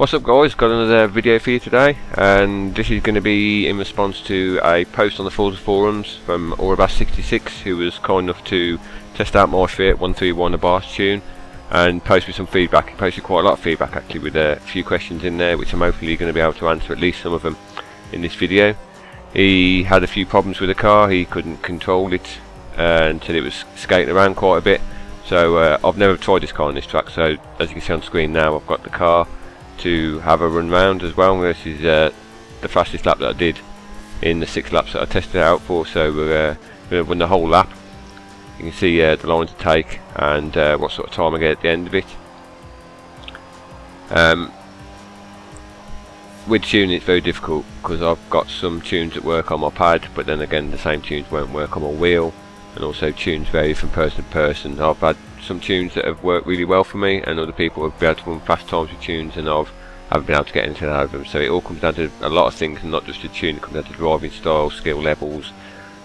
What's up guys, got another video for you today, and this is going to be in response to a post on the Forza forums from Orabas66, who was kind enough to test out my Fiat 131 Abarth tune and post me some feedback. He posted quite a lot of feedback actually, with a few questions in there which I'm hopefully going to be able to answer at least some of them in this video. He had a few problems with the car, he couldn't control it until it was skating around quite a bit. So I've never tried this car on this track, so as you can see on screen now, I've got the car to have a run round as well. This is the fastest lap that I did in the 6 laps that I tested it out for, so we're going to run the whole lap. You can see the line to take and what sort of time I get at the end of it. With tuning it's very difficult because I've got some tunes that work on my pad, but then again the same tunes won't work on my wheel, and also tunes vary from person to person. I've had some tunes that have worked really well for me, and other people have been able to run fast times with tunes and haven't been able to get anything out of them. So it all comes down to a lot of things, and not just the tune. It comes down to driving style, skill levels,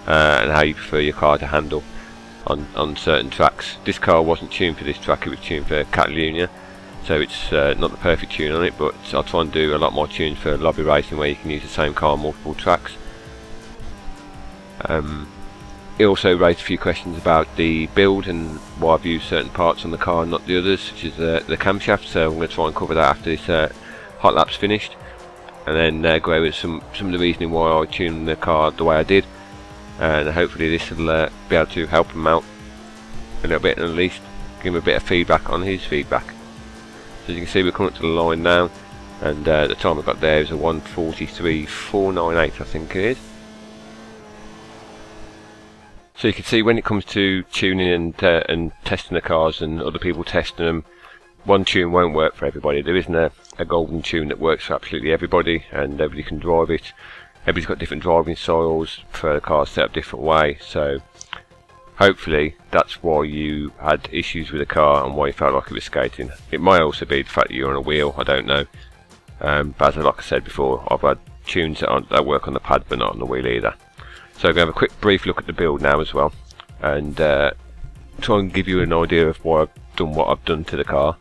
and how you prefer your car to handle on certain tracks. This car wasn't tuned for this track, it was tuned for Catalonia, so it's not the perfect tune on it, but I'll try and do a lot more tunes for lobby racing where you can use the same car on multiple tracks. He also raised a few questions about the build and why I've used certain parts on the car and not the others, such as the camshaft, so I'm going to try and cover that after this hot lap's finished, and then go over some of the reasoning why I tuned the car the way I did, and hopefully this will be able to help him out a little bit, and at least give him a bit of feedback on his feedback. So as you can see, we're coming up to the line now, and the time I got there is a 1:43.498, I think it is. So you can see when it comes to tuning and testing the cars and other people testing them, one tune won't work for everybody. There isn't a golden tune that works for absolutely everybody, and everybody can drive it. Everybody's got different driving styles, prefer the car set up a different way, so hopefully that's why you had issues with the car and why you felt like it was skating. It might also be the fact that you're on a wheel, I don't know. But like I said before, I've had tunes that work on the pad but not on the wheel either. So I'm going to have a quick brief look at the build now as well, and try and give you an idea of why I've done what I've done to the car.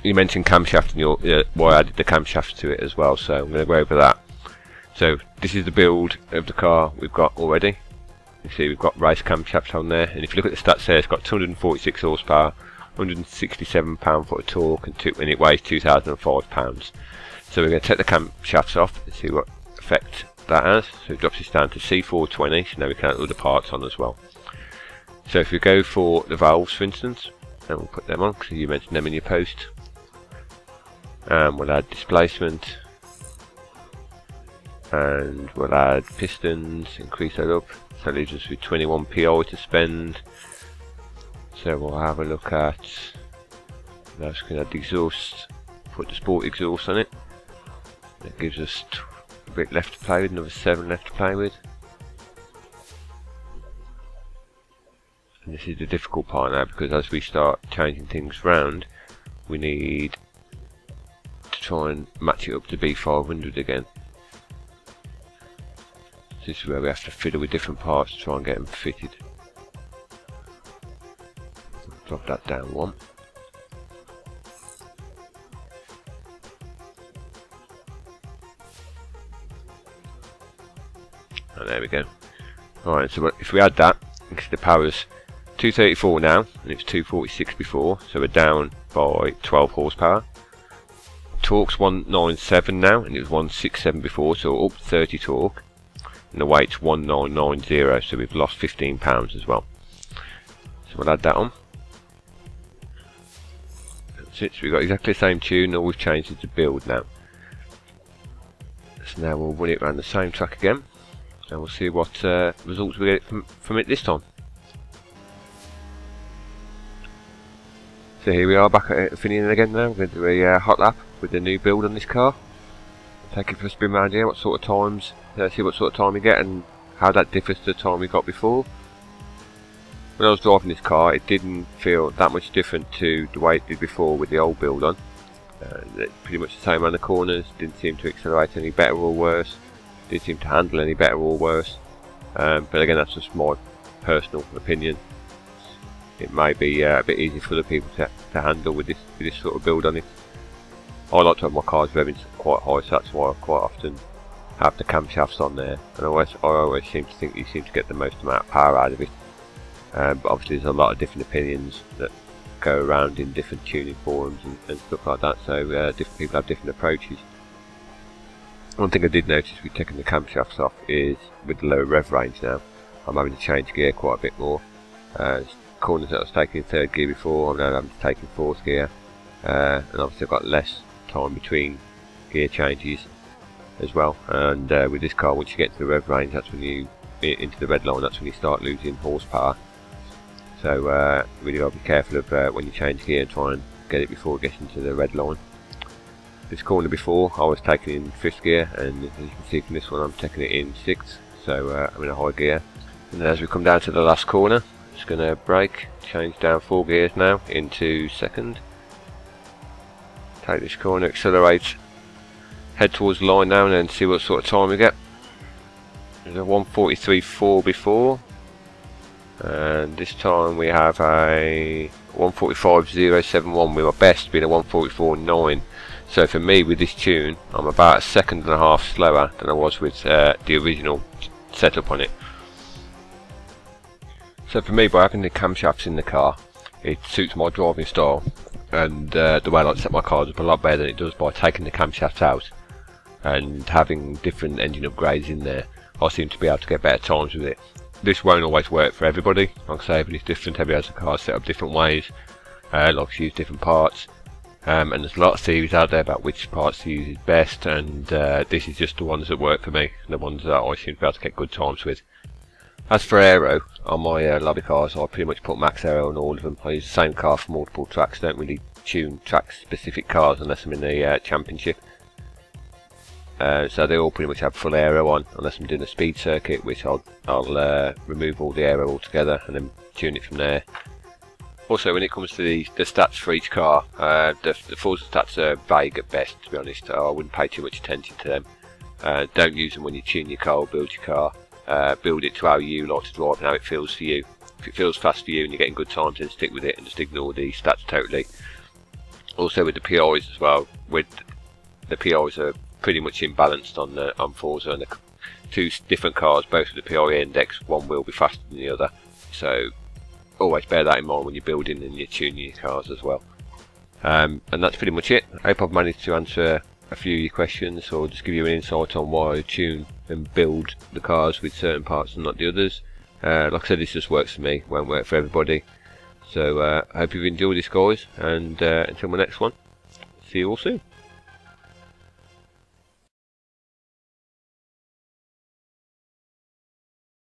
You mentioned camshaft and why I added the camshaft to it as well, so I'm going to go over that. So this is the build of the car we've got already. You see we've got race camshafts on there, and if you look at the stats there, it's got 246 horsepower, 167 pound-foot of torque, and it weighs 2,005 pounds. So we're going to take the camshafts off and see what effect that has. So it drops this down to C420, so now we can add other parts on as well. So if we go for the valves for instance, and we'll put them on because you mentioned them in your post, we'll add displacement, and we'll add pistons, increase that up, so that leaves us with 21 PI to spend. So we'll have a look at, now just going to add the exhaust, put the sport exhaust on it. That gives us a bit left to play with, another 7 left to play with. And this is the difficult part now, because as we start changing things around, we need to try and match it up to B500 again. This is where we have to fiddle with different parts to try and get them fitted. Drop that down one. And there we go. Alright, so if we add that, you can see the power's 234 now, and it was 246 before, so we're down by 12 horsepower. Torque's 197 now, and it was 167 before, so up 30 torque. And the weight's 1990, so we've lost 15 pounds as well. So we'll add that on. That's it, so we've got exactly the same tune, all we've changed is the build now. So now we'll run it around the same track again, and we'll see what results we get from it this time. So here we are back at Finian again now. We're going to do a hot lap with the new build on this car. Take it for a spin around here, what sort of times, see what sort of time we get and how that differs to the time we got before. When I was driving this car, it didn't feel that much different to the way it did before with the old build on. It's pretty much the same around the corners, didn't seem to accelerate any better or worse. Didn't seem to handle any better or worse, but again that's just my personal opinion. It may be a bit easier for other people to handle with this sort of build on it. I like to have my cars revving quite high, so that's why I quite often have the camshafts on there, and I always seem to think you seem to get the most amount of power out of it. But obviously there's a lot of different opinions that go around in different tuning forums and stuff like that, so different people have different approaches. One thing I did notice with taking the camshafts off is with the lower rev range now, I'm having to change gear quite a bit more. Corners that I was taking in third gear before, I'm now having to take in fourth gear, and obviously I've got less time between gear changes as well. And with this car, once you get to the rev range, that's when you into the red line, that's when you start losing horsepower. So really got to be careful of when you change gear and try and get it before it gets into the red line. This corner before I was taking in 5th gear, and as you can see from this one I'm taking it in 6th, so I'm in a high gear. And as we come down to the last corner, just going to brake, change down 4 gears now into 2nd. Take this corner, accelerate, head towards the line now and then see what sort of time we get. There's a 1:43.4 before, and this time we have a 1:45.071 with my best being a 1:44.9. So for me with this tune, I'm about a second and a half slower than I was with the original setup on it. So for me, by having the camshafts in the car, it suits my driving style, and the way I like to set my cars up a lot better than it does by taking the camshafts out and having different engine upgrades in there. I seem to be able to get better times with it. This won't always work for everybody, like I say, everybody's different, everybody has a car set up different ways, likes to use different parts, and there's a lot of theories out there about which parts to use is best, and this is just the ones that work for me, the ones that I seem to be able to get good times with. As for aero, on my lobby cars I pretty much put max aero on all of them. I use the same car for multiple tracks, don't really tune track specific cars unless I'm in the championship. So they all pretty much have full aero on, unless I'm doing a speed circuit, which I'll remove all the aero altogether and then tune it from there. Also, when it comes to the stats for each car, the Forza stats are vague at best, to be honest. I wouldn't pay too much attention to them. Don't use them when you tune your car or build your car. Build it to how you like to drive and how it feels for you. If it feels fast for you and you're getting good times, then stick with it and just ignore the stats totally. Also with the PIs as well, with the PIs are pretty much imbalanced on Forza, and the two different cars, both with the PI index, one will be faster than the other. So always bear that in mind when you're building and you're tuning your cars as well. And that's pretty much it. I hope I've managed to answer a few of your questions, or just give you an insight on why I tune and build the cars with certain parts and not the others. Like I said, this just works for me, won't work for everybody. So I hope you've enjoyed this, guys, and until my next one, see you all soon.